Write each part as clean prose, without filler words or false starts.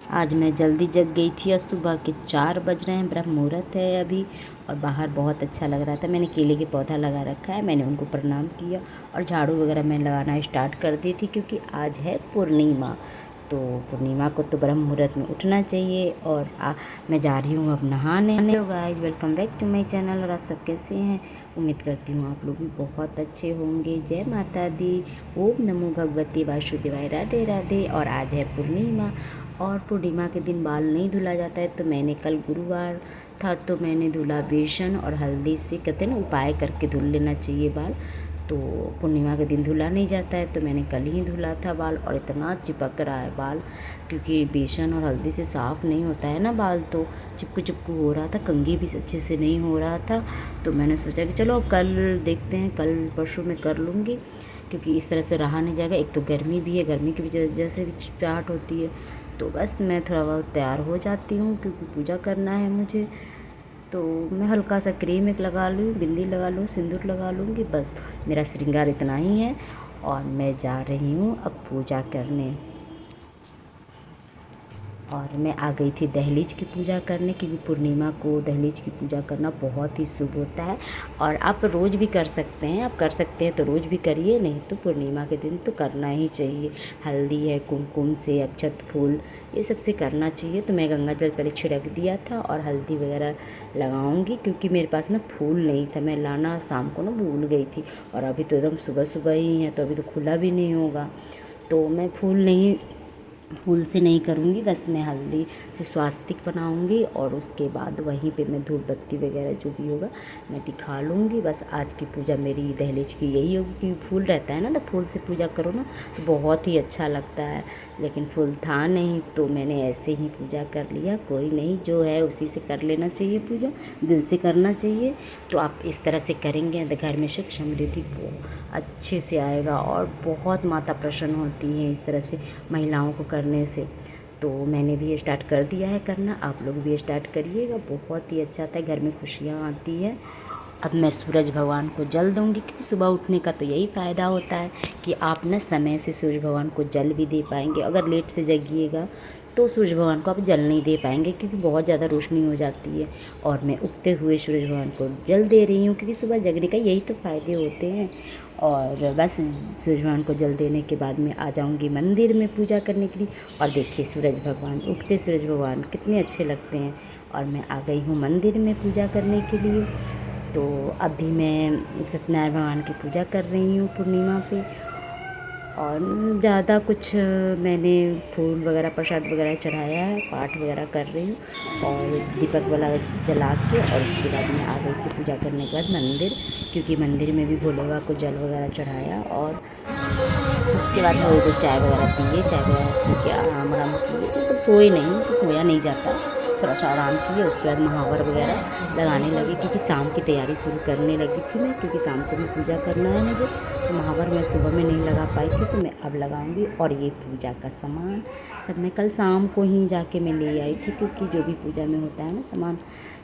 आज मैं जल्दी जग गई थी और सुबह के 4 बज रहे हैं, ब्रह्म मुहूर्त है अभी। और बाहर बहुत अच्छा लग रहा था। मैंने केले के पौधा लगा रखा है, मैंने उनको प्रणाम किया और झाड़ू वगैरह मैं लगाना स्टार्ट कर दी थी क्योंकि आज है पूर्णिमा। तो पूर्णिमा को तो ब्रह्म मुहूर्त में उठना चाहिए। और मैं जा रही हूँ अब नहाने। Hello guys, welcome back to my channel. और आप सब कैसे हैं? उम्मीद करती हूँ आप लोग भी बहुत अच्छे होंगे। जय माता दी। ओम नमो भगवती वासुदेवाय। राधे राधे। और आज है पूर्णिमा और पूर्णिमा के दिन बाल नहीं धुला जाता है, तो मैंने कल गुरुवार था तो मैंने धुला। बेसन और हल्दी से कहते हैं ना उपाय करके धुल लेना चाहिए बाल। तो पूर्णिमा के दिन धुला नहीं जाता है तो मैंने कल ही धुला था बाल। और इतना चिपक रहा है बाल क्योंकि बेसन और हल्दी से साफ़ नहीं होता है ना बाल, तो चिपकू चिपकू हो रहा था। कंघी भी अच्छे से नहीं हो रहा था। तो मैंने सोचा कि चलो कल देखते हैं, कल परसों में कर लूँगी क्योंकि इस तरह से रहा नहीं जाएगा। एक तो गर्मी भी है, गर्मी की वजह से भी चिपचिपाहट होती है। तो बस मैं थोड़ा बहुत तैयार हो जाती हूँ क्योंकि पूजा करना है मुझे। तो मैं हल्का सा क्रीम एक लगा लूँ, बिंदी लगा लूँ, सिंदूर लगा लूँगी, बस मेरा श्रृंगार इतना ही है। और मैं जा रही हूँ अब पूजा करने। और मैं आ गई थी दहलीज की पूजा करने क्योंकि पूर्णिमा को दहलीज की पूजा करना बहुत ही शुभ होता है। और आप रोज़ भी कर सकते हैं, आप कर सकते हैं तो रोज़ भी करिए, नहीं तो पूर्णिमा के दिन तो करना ही चाहिए। हल्दी है, कुमकुम से, अक्षत फूल, ये सब से करना चाहिए। तो मैं गंगा जल पहले छिड़क दिया था और हल्दी वगैरह लगाऊंगी क्योंकि मेरे पास ना फूल नहीं था। मैं लाना शाम को ना भूल गई थी और अभी तो एकदम सुबह सुबह ही है तो अभी तो खुला भी नहीं होगा। तो मैं फूल से नहीं करूँगी, बस मैं हल्दी से स्वास्तिक बनाऊँगी और उसके बाद वहीं पे मैं धूप बत्ती वगैरह जो भी होगा मैं दिखा लूँगी। बस आज की पूजा मेरी दहलीज की यही होगी क्योंकि फूल रहता है ना, तो फूल से पूजा करो ना तो बहुत ही अच्छा लगता है। लेकिन फूल था नहीं तो मैंने ऐसे ही पूजा कर लिया। कोई नहीं, जो है उसी से कर लेना चाहिए पूजा, दिल से करना चाहिए। तो आप इस तरह से करेंगे तो घर में सुख समृद्धि अच्छे से आएगा और बहुत माता प्रसन्न होती है इस तरह से महिलाओं को करने से। तो मैंने भी स्टार्ट कर दिया है करना, आप लोग भी स्टार्ट करिएगा, बहुत ही अच्छा आता है, घर में खुशियाँ आती है। अब मैं सूरज भगवान को जल दूंगी क्योंकि सुबह उठने का तो यही फ़ायदा होता है कि आप न समय से सूरज भगवान को जल भी दे पाएंगे। अगर लेट से जगिएगा तो सूरज भगवान को आप जल नहीं दे पाएंगे क्योंकि बहुत ज़्यादा रोशनी हो जाती है। और मैं उगते हुए सूरज भगवान को जल दे रही हूँ क्योंकि सुबह जगने का यही तो फ़ायदे होते हैं। और बस सूरज भगवान को जल देने के बाद मैं आ जाऊँगी मंदिर में पूजा करने के लिए। और देखिए सूरज भगवान, उगते सूरज भगवान कितने अच्छे लगते हैं। और मैं आ गई हूँ मंदिर में पूजा करने के लिए। तो अभी मैं सत्यनारायण भगवान की पूजा कर रही हूँ पूर्णिमा पे। और ज़्यादा कुछ मैंने फूल वगैरह प्रसाद वगैरह चढ़ाया है, पाठ वगैरह कर रही हूँ और दीपक वाला जला के। और उसके बाद मैं आ गई थी पूजा करने के बाद मंदिर, क्योंकि मंदिर में भी भोले बाबा को जल वगैरह चढ़ाया। और उसके बाद थोड़ी देर चाय वगैरह पिए, चाय वगैरह पी के आराम आराम किए, मतलब सोए नहीं तो सोया नहीं जाता, थोड़ा सा आराम किए। उसके बाद महावर वगैरह लगाने लगी क्योंकि शाम की तैयारी शुरू करने लगी थी मैं, क्योंकि शाम को भी पूजा करना है मुझे। तो महावर मैं सुबह में नहीं लगा पाई थी तो मैं अब लगाऊंगी। और ये पूजा का सामान सब मैं कल शाम को ही जाके मैं ले आई थी क्योंकि जो भी पूजा में होता है ना सामान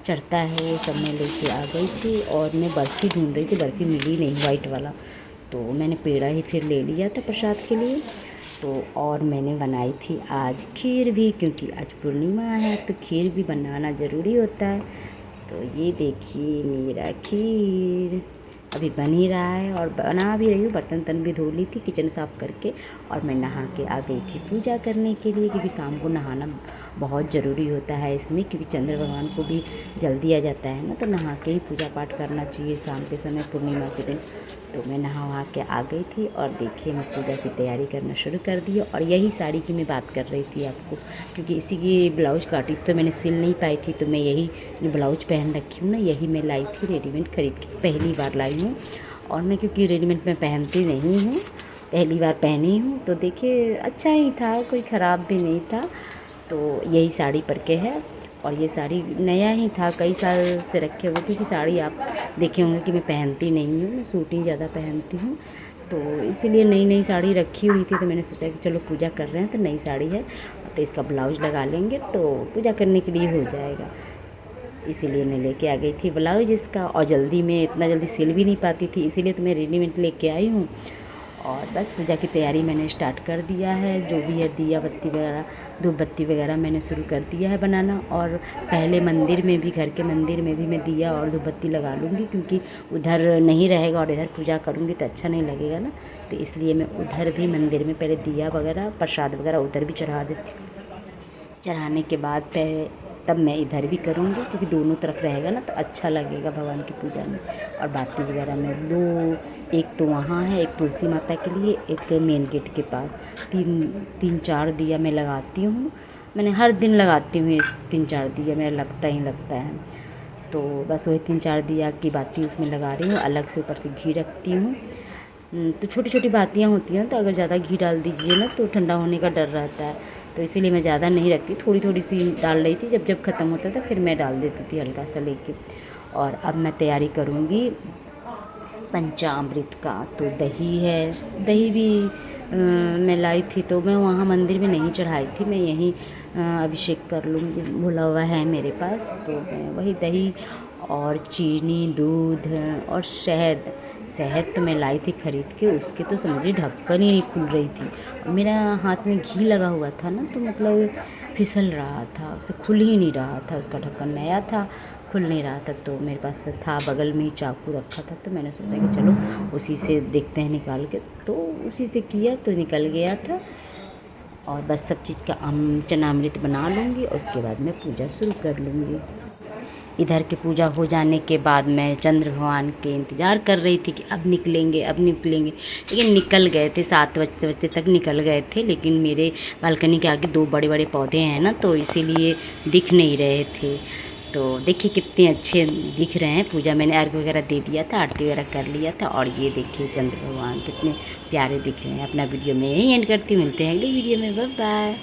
चढ़ता है वो सब मैं लेके आ गई थी। और मैं बर्फ़ी ढूंढ रही थी, बर्फ़ी मिली नहीं वाइट वाला, तो मैंने पेड़ा ही फिर ले लिया था प्रसाद के लिए। तो और मैंने बनाई थी आज खीर भी क्योंकि आज पूर्णिमा है तो खीर भी बनाना ज़रूरी होता है। तो ये देखिए मेरा खीर अभी बन ही रहा है और बना भी रही हूँ। बर्तन तन भी धो ली थी किचन साफ़ करके और मैं नहा के आ गई थी पूजा करने के लिए क्योंकि शाम को नहाना बहुत ज़रूरी होता है इसमें, क्योंकि चंद्र भगवान को भी जल दिया जाता है ना, तो नहा के ही पूजा पाठ करना चाहिए शाम के समय पूर्णिमा के दिन। तो मैं नहा वहा के आ गई थी और देखिए मैं पूजा की तैयारी करना शुरू कर दी। और यही साड़ी की मैं बात कर रही थी आपको, क्योंकि इसी की ब्लाउज काटी तो मैंने सिल नहीं पाई थी, तो मैं यही ब्लाउज पहन रखी हूँ ना, यही मैं लाई थी रेडीमेड खरीद के, पहली बार लाई हूँ। और मैं क्योंकि रेडीमेड में पहनती नहीं हूँ, पहली बार पहनी हूँ, तो देखिए अच्छा ही था, कोई ख़राब भी नहीं था। तो यही साड़ी पर के है और ये साड़ी नया ही था, कई साल से रखे हुए, क्योंकि साड़ी आप देखे होंगे कि मैं पहनती नहीं हूँ, मैं सूट ही ज़्यादा पहनती हूँ। तो इसीलिए नई नई साड़ी रखी हुई थी तो मैंने सोचा कि चलो पूजा कर रहे हैं तो नई साड़ी है तो इसका ब्लाउज लगा लेंगे तो पूजा करने के लिए हो जाएगा। इसीलिए मैं लेके आ गई थी ब्लाउज इसका। और जल्दी में इतना जल्दी सिल भी नहीं पाती थी, इसीलिए तो मैं रेडीमेड लेके आई हूँ। और बस पूजा की तैयारी मैंने स्टार्ट कर दिया है। जो भी है दिया बत्ती वगैरह, धूप बत्ती वगैरह मैंने शुरू कर दिया है बनाना। और पहले मंदिर में भी, घर के मंदिर में भी मैं दिया और धूप बत्ती लगा लूँगी, क्योंकि उधर नहीं रहेगा और इधर पूजा करूँगी तो अच्छा नहीं लगेगा ना। तो इसलिए मैं उधर भी मंदिर में पहले दिया वगैरह, प्रसाद वगैरह उधर भी चढ़ा देती हूँ। चढ़ाने के बाद तब मैं इधर भी करूँगी, क्योंकि दोनों तरफ रहेगा ना तो अच्छा लगेगा भगवान की पूजा में। और बाती वगैरह में दो, एक तो वहाँ है, एक तुलसी माता के लिए, एक मेन गेट के पास। तीन चार दिया मैं लगाती हूँ। मैंने हर दिन लगाती हूँ, 3-4 दिया मेरा लगता ही लगता है। तो बस वही 3-4 दिया की बाती उसमें लगा रही हूँ। अलग से ऊपर से घी रखती हूँ। तो छोटी छोटी बातियाँ होती हैं, तो अगर ज़्यादा घी डाल दीजिए ना तो ठंडा होने का डर रहता है, तो इसीलिए मैं ज़्यादा नहीं रखती, थोड़ी थोड़ी सी डाल रही थी। जब जब ख़त्म होता था फिर मैं डाल देती थी हल्का सा लेके। और अब मैं तैयारी करूँगी पंचामृत का। तो दही है, दही भी मैं लाई थी, तो मैं वहाँ मंदिर में नहीं चढ़ाई थी, मैं यहीं अभिषेक कर लूँगी, भुला हुआ है मेरे पास। तो मैं वही दही और चीनी, दूध और शहद तो मैं लाई थी ख़रीद के। उसके तो समझिए ढक्कन ही नहीं खुल रही थी। और मेरा हाथ में घी लगा हुआ था ना, तो मतलब फिसल रहा था, उसे खुल ही नहीं रहा था, उसका ढक्कन नया था, खुल नहीं रहा था। तो मेरे पास था, बगल में ही चाकू रखा था, तो मैंने सोचा कि चलो उसी से देखते हैं निकाल के। तो उसी से किया तो निकल गया था। और बस सब चीज़ का चनामृत बना लूँगी और उसके बाद मैं पूजा शुरू कर लूँगी। इधर की पूजा हो जाने के बाद मैं चंद्र भगवान के इंतज़ार कर रही थी कि अब निकलेंगे, लेकिन निकल गए थे, 7 बजते बजते तक निकल गए थे। लेकिन मेरे बालकनी के आगे 2 बड़े बड़े पौधे हैं ना, तो इसीलिए दिख नहीं रहे थे। तो देखिए कितने अच्छे दिख रहे हैं। पूजा मैंने अर्घ वगैरह दे दिया था, आरती वगैरह कर लिया था। और ये देखिए चंद्र भगवान कितने प्यारे दिख रहे हैं। अपना वीडियो में यही एंड करती हूँ, मिलते हैं अगली वीडियो में, बाय बाय।